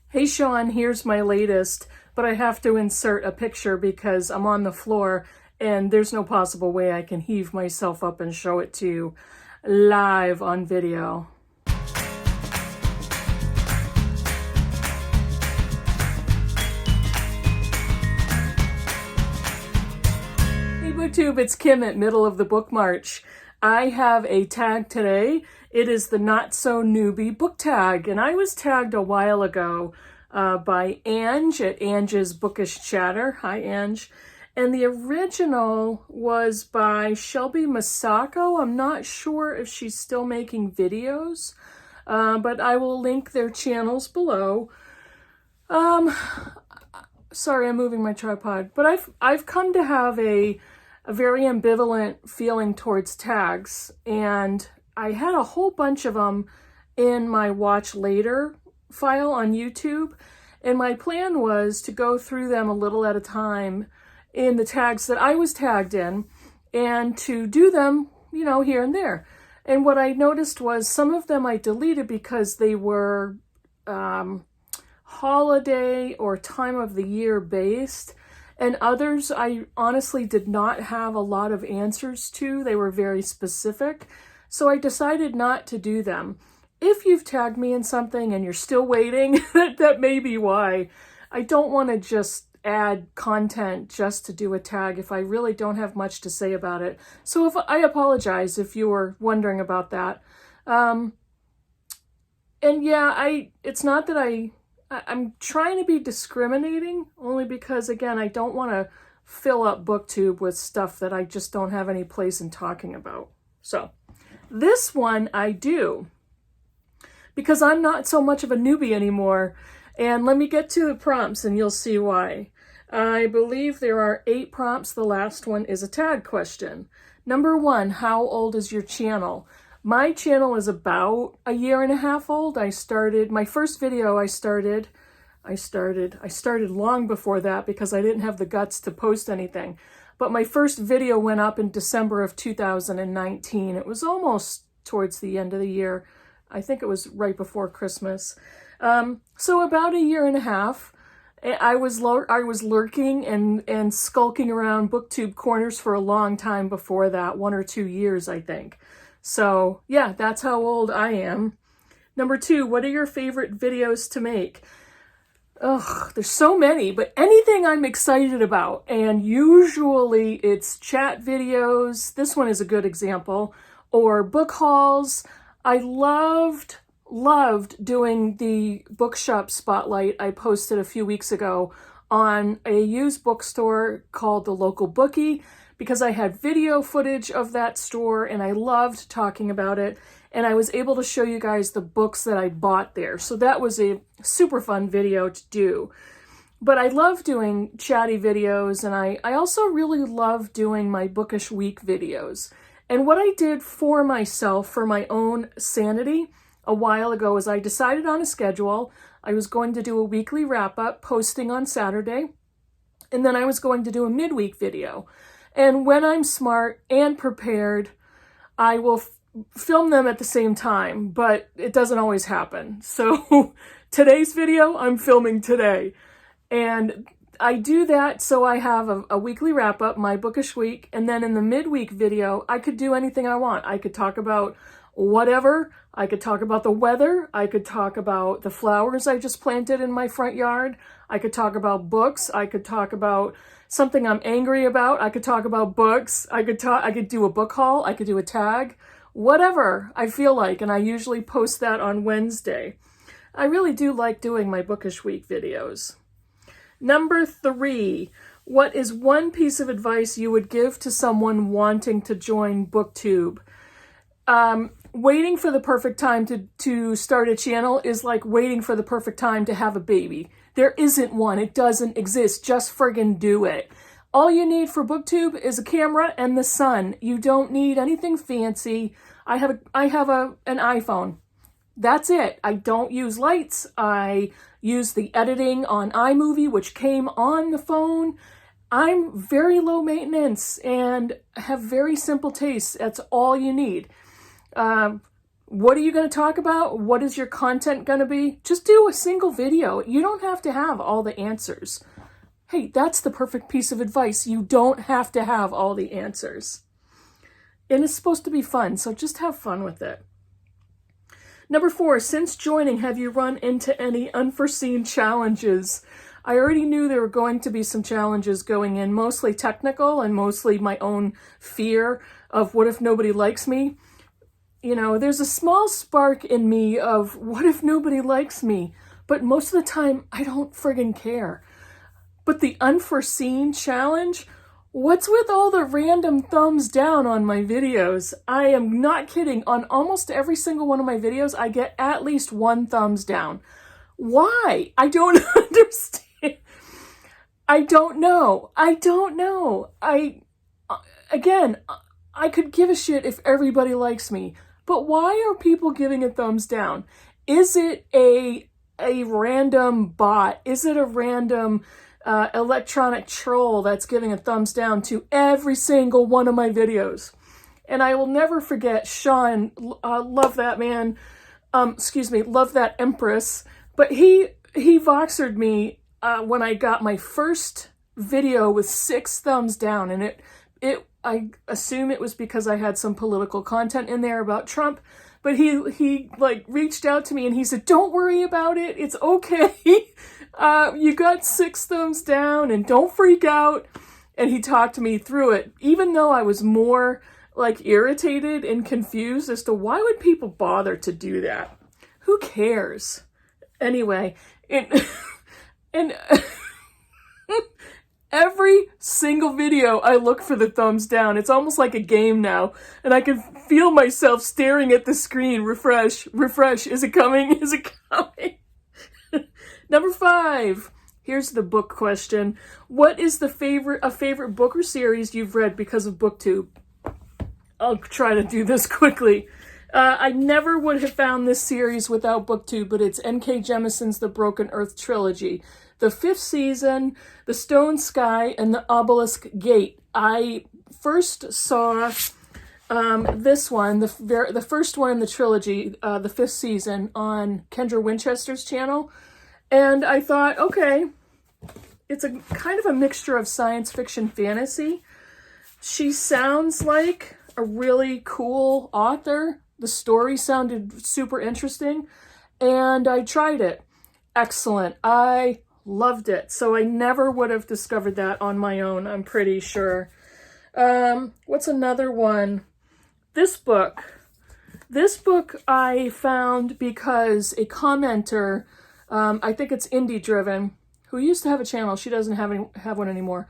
Hey Sean, here's my latest, but I have to insert a picture because I'm on the floor and there's no possible way I can heave myself up and show it to you live on video. Hey BookTube, it's Kim at Middle of the Book March. I have a tag today. It is the Not So Newbie Book Tag, and I was tagged a while ago by Ange at Ange's Bookish Chatter. Hi, Ange. And the original was by Shelby Masako. I'm not sure if she's still making videos, but I will link their channels below. Sorry, I'm moving my tripod, but I've come to have a very ambivalent feeling towards tags, and I had a whole bunch of them in my watch later file on YouTube, and my plan was to go through them a little at a time in the tags that I was tagged in and to do them, you know, here and there. And what I noticed was some of them I deleted because they were holiday or time of the year based, and others I honestly did not have a lot of answers to. They were very specific. So I decided not to do them. If you've tagged me in something and you're still waiting, that may be why. I don't want to just add content just to do a tag if I really don't have much to say about it. So I apologize if you were wondering about that. And yeah, it's not that I'm trying to be discriminating, only because, again, I don't want to fill up BookTube with stuff that I just don't have any place in talking about. So this one I do, because I'm not so much of a newbie anymore. And let me get to the prompts and you'll see why. I believe there are 8 prompts. The last one is a tag question. Number 1, how old is your channel? My channel is about a year and a half old. I started, my first video I started long before that because I didn't have the guts to post anything. But my first video went up in December of 2019. It was almost towards the end of the year. I think it was right before Christmas. So about a year and a half. I was lurking and skulking around BookTube corners for a long time before that, 1 or 2 years, I think. So yeah, that's how old I am. Number 2, what are your favorite videos to make? Ugh, there's so many, but anything I'm excited about. And usually it's chat videos. This one is a good example. Or book hauls. I loved doing the bookshop spotlight I posted a few weeks ago on a used bookstore called The Local Bookie, because I had video footage of that store and I loved talking about it. And I was able to show you guys the books that I bought there. So that was a super fun video to do. But I love doing chatty videos, and I also really love doing my Bookish Week videos. And what I did for myself, for my own sanity, a while ago is I decided on a schedule. I was going to do a weekly wrap-up posting on Saturday, and then I was going to do a midweek video. And when I'm smart and prepared, I will film them at the same time, but it doesn't always happen. So today's video, I'm filming today. And I do that so I have a weekly wrap-up, my Bookish Week, and then in the midweek video, I could do anything I want. I could talk about whatever. I could talk about the weather. I could talk about the flowers I just planted in my front yard. I could talk about books. I could talk about something I'm angry about. I could talk about books. I could do a book haul. I could do a tag. Whatever I feel like, and I usually post that on Wednesday. I really do like doing my Bookish Week videos. Number 3, what is one piece of advice you would give to someone wanting to join BookTube? Waiting for the perfect time to start a channel is like waiting for the perfect time to have a baby. There isn't one. It doesn't exist. Just friggin' do it. All you need for BookTube is a camera and the sun. You don't need anything fancy. I have an iPhone. That's it. I don't use lights. I use the editing on iMovie, which came on the phone. I'm very low maintenance and have very simple tastes. That's all you need. What are you going to talk about? What is your content going to be? Just do a single video. You don't have to have all the answers. Hey, that's the perfect piece of advice. You don't have to have all the answers. And it's supposed to be fun, so just have fun with it. Number 4, since joining, have you run into any unforeseen challenges? I already knew there were going to be some challenges going in, mostly technical and mostly my own fear of what if nobody likes me. You know, there's a small spark in me of what if nobody likes me, but most of the time I don't friggin' care. But the unforeseen challenge, what's with all the random thumbs down on my videos? I am not kidding. On almost every single one of my videos, I get at least 1 thumbs down. Why? I don't understand. I don't know. Again, I could give a shit if everybody likes me, but why are people giving a thumbs down? Is it a random bot? Is it a random electronic troll that's giving a thumbs down to every single one of my videos? And I will never forget Sean, love that man, love that Empress, but he Voxered me when I got my first video with 6 thumbs down, and I assume it was because I had some political content in there about Trump, but he like reached out to me and he said, don't worry about it, it's okay. You got 6 thumbs down and don't freak out. And he talked me through it, even though I was more like irritated and confused as to why would people bother to do that? Who cares? Anyway, and every single video I look for the thumbs down. It's almost like a game now. And I can feel myself staring at the screen. Refresh. Is it coming? Is it coming? Number 5. Here's the book question. What is a favorite book or series you've read because of BookTube? I'll try to do this quickly. I never would have found this series without BookTube, but it's N.K. Jemisin's The Broken Earth Trilogy. The 5th season, The Stone Sky, and The Obelisk Gate. I first saw this one, the first one in the trilogy, the 5th season, on Kendra Winchester's channel. And I thought, okay, it's a kind of a mixture of science fiction fantasy. She sounds like a really cool author. The story sounded super interesting, and I tried it. Excellent. I loved it. So I never would have discovered that on my own, I'm pretty sure. What's another one? This book I found because a commenter, I think it's Indie Driven, who used to have a channel. She doesn't have one anymore.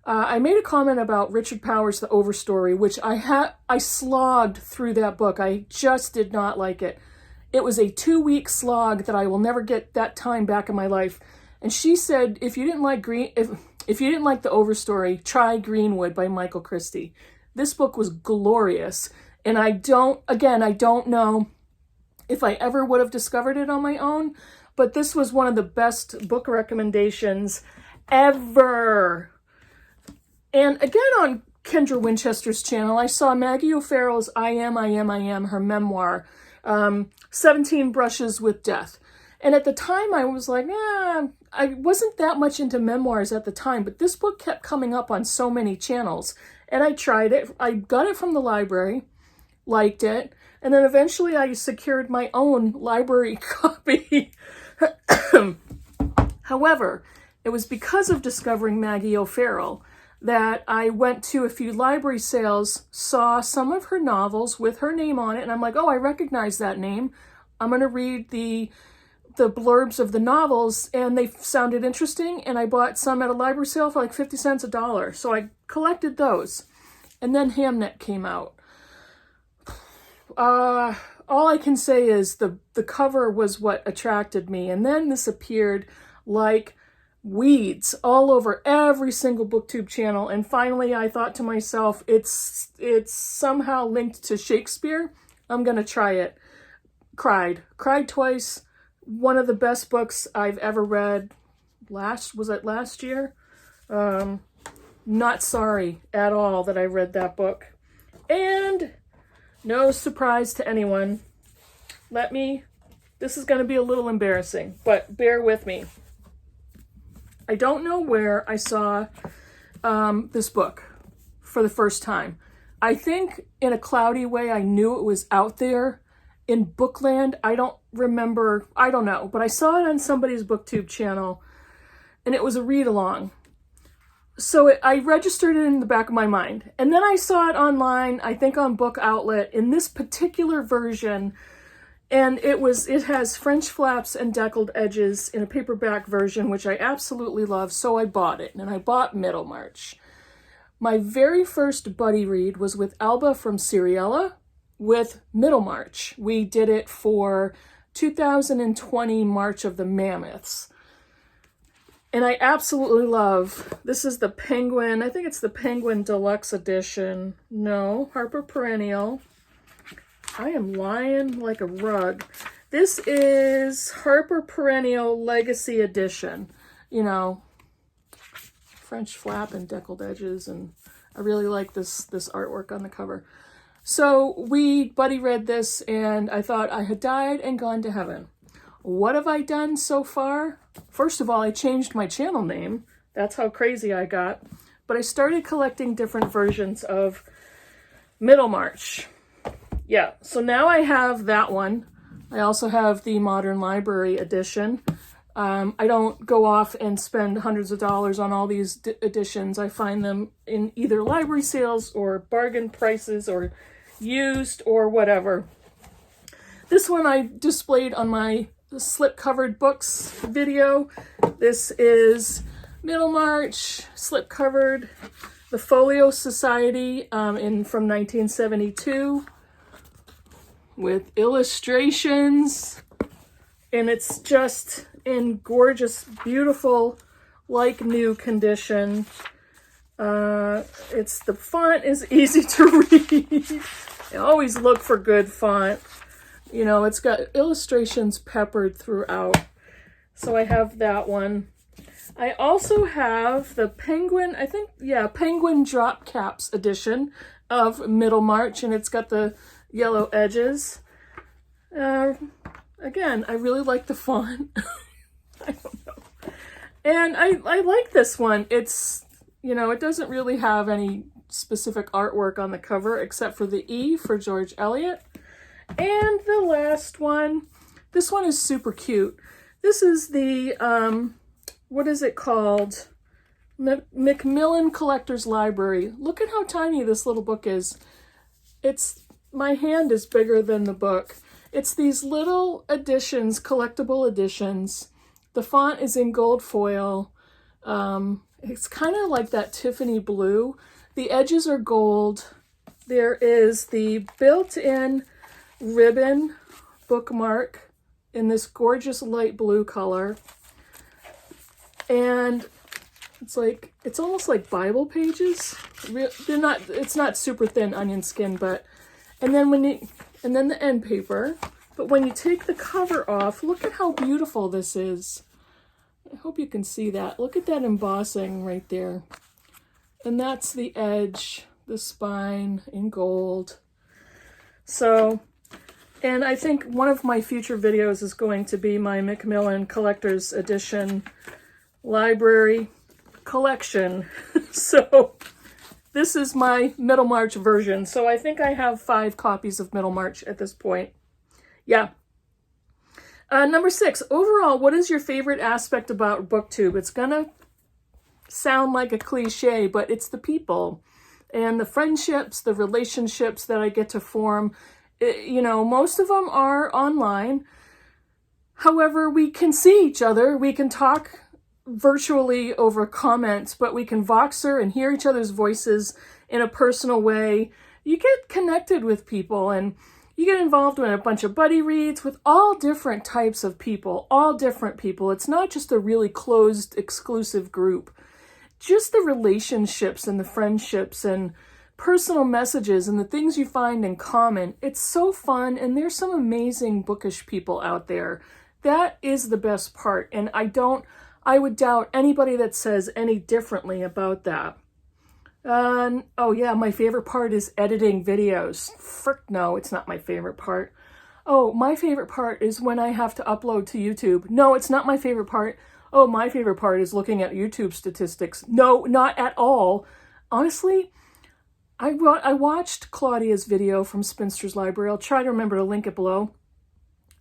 I made a comment about Richard Powers' The Overstory, which I slogged through that book. I just did not like it. It was a 2-week slog that I will never get that time back in my life. And she said, if you didn't like if you didn't like The Overstory, try Greenwood by Michael Christie. This book was glorious. And I don't know if I ever would have discovered it on my own, but this was one of the best book recommendations ever. And again, on Kendra Winchester's channel, I saw Maggie O'Farrell's I Am, her memoir, 17 Brushes with Death. And at the time, I was like, I wasn't that much into memoirs at the time, but this book kept coming up on so many channels. And I tried it. I got it from the library, liked it, and then eventually I secured my own library copy. However, it was because of discovering Maggie O'Farrell that I went to a few library sales, saw some of her novels with her name on it, and I'm like, oh, I recognize that name. I'm going to read the blurbs of the novels, and they sounded interesting, and I bought some at a library sale for like 50 cents a dollar. So I collected those. And then Hamnet came out. All I can say is the cover was what attracted me, and then this appeared like weeds all over every single BookTube channel, and finally I thought to myself, it's somehow linked to Shakespeare. I'm gonna try it. Cried twice. One of the best books I've ever read. Was it last year? Not sorry at all that I read that book. And no surprise to anyone, this is going to be a little embarrassing, but bear with me. I don't know where I saw this book for the first time. I think in a cloudy way I knew it was out there in Bookland. I don't remember, I don't know, but I saw it on somebody's BookTube channel and it was a read-along. So I registered it in the back of my mind. And then I saw it online, I think on Book Outlet, in this particular version. And it has French flaps and deckled edges in a paperback version, which I absolutely love. So I bought it, and I bought Middlemarch. My very first buddy read was with Alba from Seriella with Middlemarch. We did it for 2020 March of the Mammoths. And I absolutely love, this is the Penguin, I think it's the Penguin Deluxe Edition. No, Harper Perennial. I am lying like a rug. This is Harper Perennial Legacy Edition. You know, French flap and deckled edges, and I really like this artwork on the cover. So we buddy read this, and I thought I had died and gone to heaven. What have I done so far? First of all, I changed my channel name. That's how crazy I got. But I started collecting different versions of Middlemarch. Yeah, so now I have that one. I also have the Modern Library edition. I don't go off and spend hundreds of dollars on all these editions. I find them in either library sales or bargain prices or used or whatever. This one I displayed on my slip-covered books video. This is Middlemarch, slip-covered, the Folio Society from 1972 with illustrations, and it's just in gorgeous, beautiful, like new condition. The font is easy to read. I always look for good font. You know, it's got illustrations peppered throughout. So I have that one. I also have the Penguin, Penguin Drop Caps edition of Middlemarch, and it's got the yellow edges. Again, I really like the font. I don't know. And I like this one. It's, you know, it doesn't really have any specific artwork on the cover except for the E for George Eliot. And the last one, this one is super cute. This is the, what is it called? Macmillan Collector's Library. Look at how tiny this little book is. My hand is bigger than the book. It's these little editions, collectible editions. The font is in gold foil. It's kind of like that Tiffany blue. The edges are gold. There is the built-in ribbon bookmark in this gorgeous light blue color, and it's almost like Bible pages. It's not super thin onion skin, but and then the end paper. But when you take the cover off, look at how beautiful this is. I hope you can see that. Look at that embossing right there, and that's the edge, the spine in gold. So. And I think one of my future videos is going to be my Macmillan Collector's Edition library collection. So this is my Middlemarch version. So I think I have 5 copies of Middlemarch at this point. Yeah. Number 6, overall, what is your favorite aspect about BookTube? It's gonna sound like a cliche, but it's the people and the friendships, the relationships that I get to form. You know, most of them are online. However, we can see each other. We can talk virtually over comments, but we can Voxer and hear each other's voices in a personal way. You get connected with people, and you get involved in a bunch of buddy reads with all different types of people, all different people. It's not just a really closed, exclusive group. Just the relationships and the friendships and personal messages and the things you find in common. It's so fun, and there's some amazing bookish people out there. That is the best part, and I would doubt anybody that says any differently about that. Oh yeah, my favorite part is editing videos. Frick no, it's not my favorite part. Oh, my favorite part is when I have to upload to YouTube. No, it's not my favorite part. Oh, my favorite part is looking at YouTube statistics. No, not at all. Honestly, I watched Claudia's video from Spinster's Library. I'll try to remember to link it below.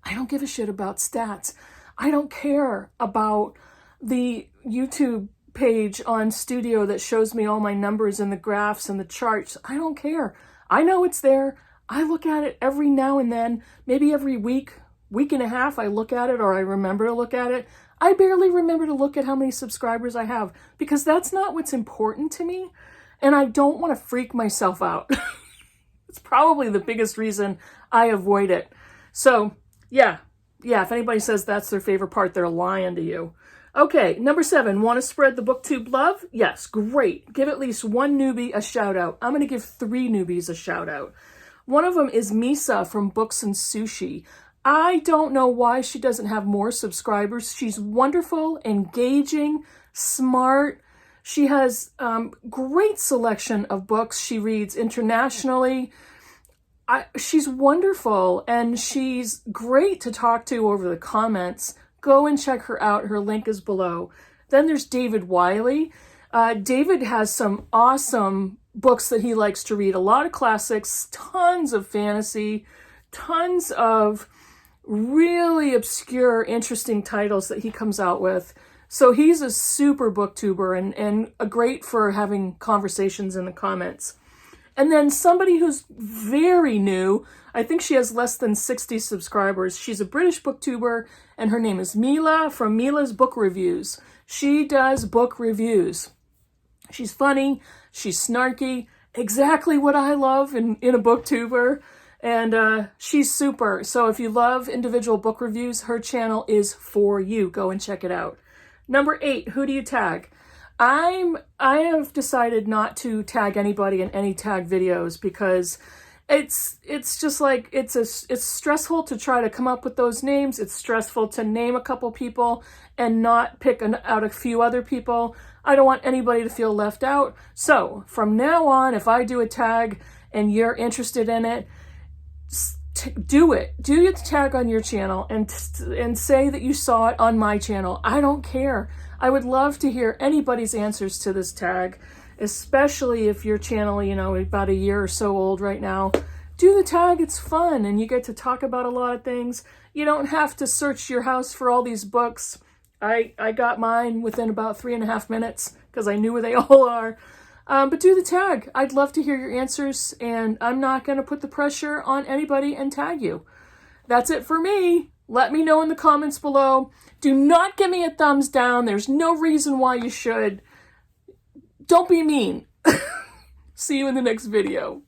I don't give a shit about stats. I don't care about the YouTube page on Studio that shows me all my numbers and the graphs and the charts. I don't care. I know it's there. I look at it every now and then, maybe every week and a half I look at it, or I remember to look at it. I barely remember to look at how many subscribers I have because that's not what's important to me. And I don't want to freak myself out. It's probably the biggest reason I avoid it. So yeah, if anybody says that's their favorite part, they're lying to you. Okay, number 7, want to spread the BookTube love? Yes, great. Give at least one newbie a shout out. I'm going to give 3 newbies a shout out. One of them is Misa from Books and Sushi. I don't know why she doesn't have more subscribers. She's wonderful, engaging, smart. She has great selection of books. She reads internationally. She's wonderful, and she's great to talk to over the comments. Go and check her out. Her link is below. Then there's David Wiley. David has some awesome books that he likes to read. A lot of classics, tons of fantasy, tons of really obscure, interesting titles that he comes out with. So he's a super booktuber and great for having conversations in the comments. And then somebody who's very new, I think she has less than 60 subscribers. She's a British booktuber, and her name is Mila from Mila's Book Reviews. She does book reviews. She's funny, she's snarky, exactly what I love in a booktuber, and she's super. So if you love individual book reviews, her channel is for you. Go and check it out. Number 8, who do you tag? I have decided not to tag anybody in any tag videos because it's just like it's stressful to try to come up with those names. It's stressful to name a couple people and not pick out a few other people. I don't want anybody to feel left out. So from now on, if I do a tag and you're interested in it, do it. Do your tag on your channel and say that you saw it on my channel. I don't care. I would love to hear anybody's answers to this tag, especially if your channel, about a year or so old right now. Do the tag. It's fun and you get to talk about a lot of things. You don't have to search your house for all these books. I got mine within about 3.5 minutes because I knew where they all are. But do the tag. I'd love to hear your answers, and I'm not going to put the pressure on anybody and tag you. That's it for me. Let me know in the comments below. Do not give me a thumbs down. There's no reason why you should. Don't be mean. See you in the next video.